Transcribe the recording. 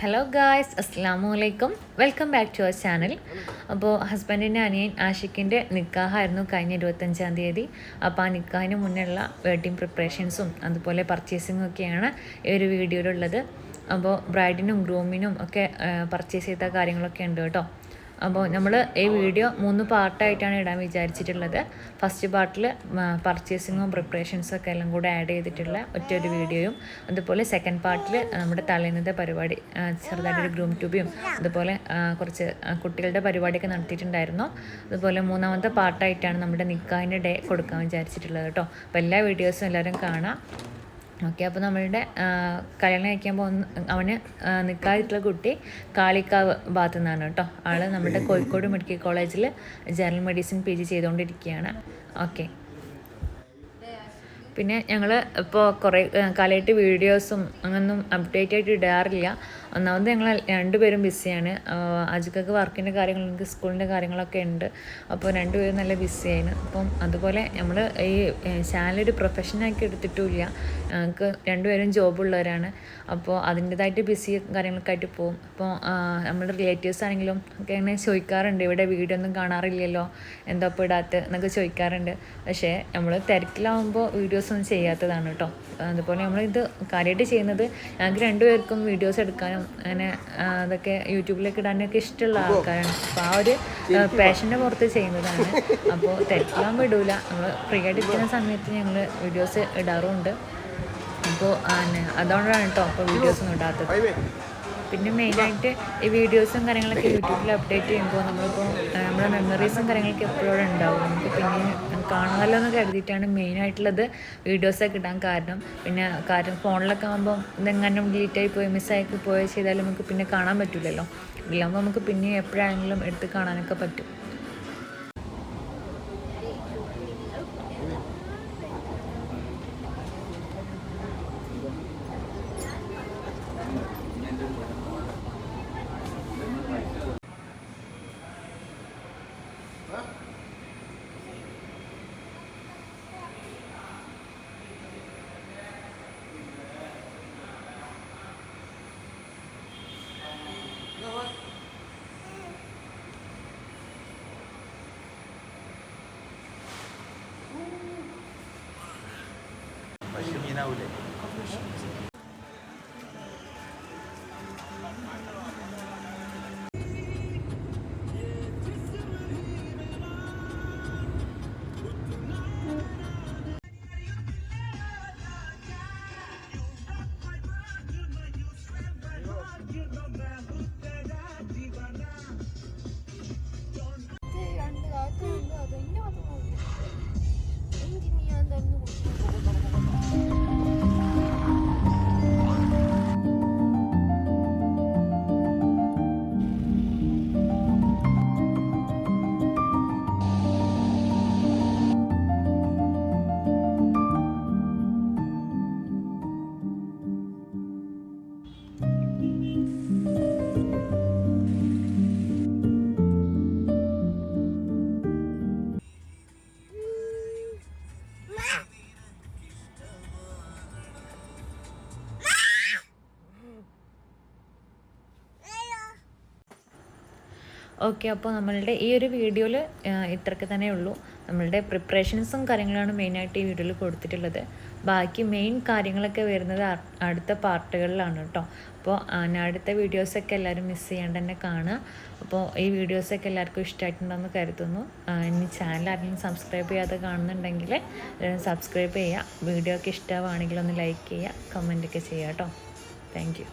Hello guys, അസ്സലാമു അലൈക്കും. Welcome back to our channel. അപ്പോൾ ഹസ്ബൻഡിൻ്റെ അനിയൻ ആഷിഖിൻ്റെ നിക്കാഹായിരുന്നു കഴിഞ്ഞ 25-ാം തീയതി. അപ്പോൾ ആ നിക്കാഹിന് മുന്നുള്ള വെഡിങ് പ്രിപ്പറേഷൻസും അതുപോലെ പർച്ചേസിങ്ങും ഒക്കെയാണ് ഈ ഒരു വീഡിയോയിലുള്ളത്. അപ്പോൾ ബ്രൈഡിനും ഗ്രൂമിനും ഒക്കെ പർച്ചേസ് ചെയ്ത കാര്യങ്ങളൊക്കെ ഉണ്ട് കേട്ടോ. അപ്പോൾ നമ്മൾ ഈ വീഡിയോ 3 പാർട്ടായിട്ടാണ് ഇടാൻ വിചാരിച്ചിട്ടുള്ളത്. ഫസ്റ്റ് പാർട്ടിൽ പർച്ചേസിങ്ങും പ്രിപ്പറേഷൻസും ഒക്കെ എല്ലാം കൂടെ ആഡ് ചെയ്തിട്ടുള്ള ഒറ്റൊരു വീഡിയോയും, അതുപോലെ സെക്കൻഡ് പാർട്ടിൽ നമ്മുടെ തലേന്നത്തെ പരിപാടി ചെറുതായിട്ടൊരു ഗ്രൂം ട്യൂബിയും അതുപോലെ കുറച്ച് കുട്ടികളുടെ പരിപാടിയൊക്കെ നടത്തിയിട്ടുണ്ടായിരുന്നു. അതുപോലെ 3ാമത്തെ പാർട്ടായിട്ടാണ് നമ്മുടെ നിക്കാഹിൻ്റെ ഡേ കൊടുക്കാൻ വിചാരിച്ചിട്ടുള്ളത് കേട്ടോ. അപ്പോൾ എല്ലാ വീഡിയോസും എല്ലാവരും കാണാം. ഓക്കെ, അപ്പോൾ നമ്മളുടെ കല്യാണം കഴിക്കാൻ പോകുന്ന അവന് നിൽക്കാതിട്ടുള്ള കുട്ടി കാളിക്കാവ് ഭാഗത്തു നിന്നാണ് കേട്ടോ. ആൾ നമ്മുടെ കോഴിക്കോട് മെഡിക്കൽ കോളേജിൽ ജനറൽ മെഡിസിൻ PG ചെയ്തുകൊണ്ടിരിക്കുകയാണ്. ഓക്കെ, പിന്നെ ഞങ്ങൾ ഇപ്പോൾ കുറേ കാലമായിട്ട് വീഡിയോസും അങ്ങനൊന്നും അപ്ഡേറ്റ് ആയിട്ട് ഇടാറില്ല. ഒന്നാമത് ഞങ്ങൾ രണ്ടുപേരും ബിസിയാണ്. അജിക്കൊക്കെ വർക്കിൻ്റെ കാര്യങ്ങൾ, എനിക്ക് സ്കൂളിൻ്റെ കാര്യങ്ങളൊക്കെ ഉണ്ട്. അപ്പോൾ രണ്ടുപേരും നല്ല ബിസിയായിരുന്നു. അപ്പം അതുപോലെ നമ്മൾ ഈ ചാനലൊരു പ്രൊഫഷനാക്കി എടുത്തിട്ടുമില്ല. ഞങ്ങൾക്ക് രണ്ടുപേരും ജോബുള്ളവരാണ്. അപ്പോൾ അതിൻ്റേതായിട്ട് ബിസി കാര്യങ്ങളൊക്കെ ആയിട്ട് പോകും. അപ്പോൾ നമ്മുടെ റിലേറ്റീവ്സ് ആണെങ്കിലും ഒക്കെ അങ്ങനെ ചോദിക്കാറുണ്ട്, ഇവിടെ വീഡിയോ ഒന്നും കാണാറില്ലല്ലോ, എന്താ ഇപ്പോൾ ഇടാത്ത എന്നൊക്കെ ചോദിക്കാറുണ്ട്. പക്ഷേ നമ്മൾ തിരക്കിലാവുമ്പോൾ വീഡിയോസ് ഒന്നും ചെയ്യാത്തതാണ് കേട്ടോ. അതുപോലെ നമ്മളിത് കാര്യമായിട്ട് ചെയ്യുന്നത് ഞങ്ങൾക്ക് രണ്ടുപേർക്കും വീഡിയോസ് എടുക്കാനും അങ്ങനെ അതൊക്കെ യൂട്യൂബിലേക്ക് ഇടാനൊക്കെ ഇഷ്ടമുള്ള ആൾക്കാരാണ്. അപ്പോൾ ആ ഒരു പാഷൻ്റെ പുറത്ത് ചെയ്യുന്നതാണ്. അപ്പോൾ തിരക്കിലാകുമ്പോൾ ഇടൂല, നമ്മൾ ഫ്രീ ആയിട്ട് ഇരിക്കുന്ന സമയത്ത് ഞങ്ങൾ വീഡിയോസ് ഇടാറുമുണ്ട്. അപ്പോൾ അതുകൊണ്ടാണ് കേട്ടോ അപ്പോൾ വീഡിയോസൊന്നും ഇടാത്തത്. പിന്നെ മെയിനായിട്ട് ഈ വീഡിയോസും കാര്യങ്ങളൊക്കെ യൂട്യൂബിൽ അപ്ഡേറ്റ് ചെയ്യുമ്പോൾ നമ്മളിപ്പോൾ നമ്മുടെ മെമ്മറീസും കാര്യങ്ങളൊക്കെ എപ്പോഴും ഉണ്ടാവും. നമുക്ക് പിന്നെ കാണാമല്ലോ എന്ന് കരുതിയിട്ടാണ് മെയിനായിട്ടുള്ളത് വീഡിയോസൊക്കെ ഇടാൻ കാരണം. പിന്നെ ഫോണിലൊക്കെ ആകുമ്പോൾ ഇതെങ്ങാനും ഡിലീറ്റായി പോയി മിസ്സായി പോയി ചെയ്താലും നമുക്ക് പിന്നെ കാണാൻ പറ്റില്ലല്ലോ. ഇല്ലാകുമ്പോൾ നമുക്ക് പിന്നെ എപ്പോഴാണെങ്കിലും എടുത്ത് കാണാനൊക്കെ പറ്റും. പശുമീനാവൂലേ? ഓക്കെ, അപ്പോൾ നമ്മളുടെ ഈ ഒരു വീഡിയോയിൽ ഇത്രയ്ക്ക് തന്നെ ഉള്ളൂ. നമ്മളുടെ പ്രിപ്പറേഷൻസും കാര്യങ്ങളാണ് മെയിനായിട്ട് ഈ വീഡിയോയിൽ കൊടുത്തിട്ടുള്ളത്. ബാക്കി മെയിൻ കാര്യങ്ങളൊക്കെ വരുന്നത് അടുത്ത പാർട്ടുകളിലാണ് കേട്ടോ. അപ്പോൾ അടുത്ത വീഡിയോസൊക്കെ എല്ലാവരും മിസ് ചെയ്യാണ്ട് തന്നെ കാണുക. അപ്പോൾ ഈ വീഡിയോസൊക്കെ എല്ലാവർക്കും ഇഷ്ടമായിട്ടുണ്ടെന്ന് കരുതുന്നു. ഇനി ചാനൽ ആരെങ്കിലും സബ്സ്ക്രൈബ് ചെയ്യാതെ കാണുന്നുണ്ടെങ്കിൽ സബ്സ്ക്രൈബ് ചെയ്യുക. വീഡിയോ ഒക്കെ ഇഷ്ടമാണെങ്കിൽ ഒന്ന് ലൈക്ക് ചെയ്യുക, കമൻറ്റൊക്കെ ചെയ്യുക കേട്ടോ. Thank you.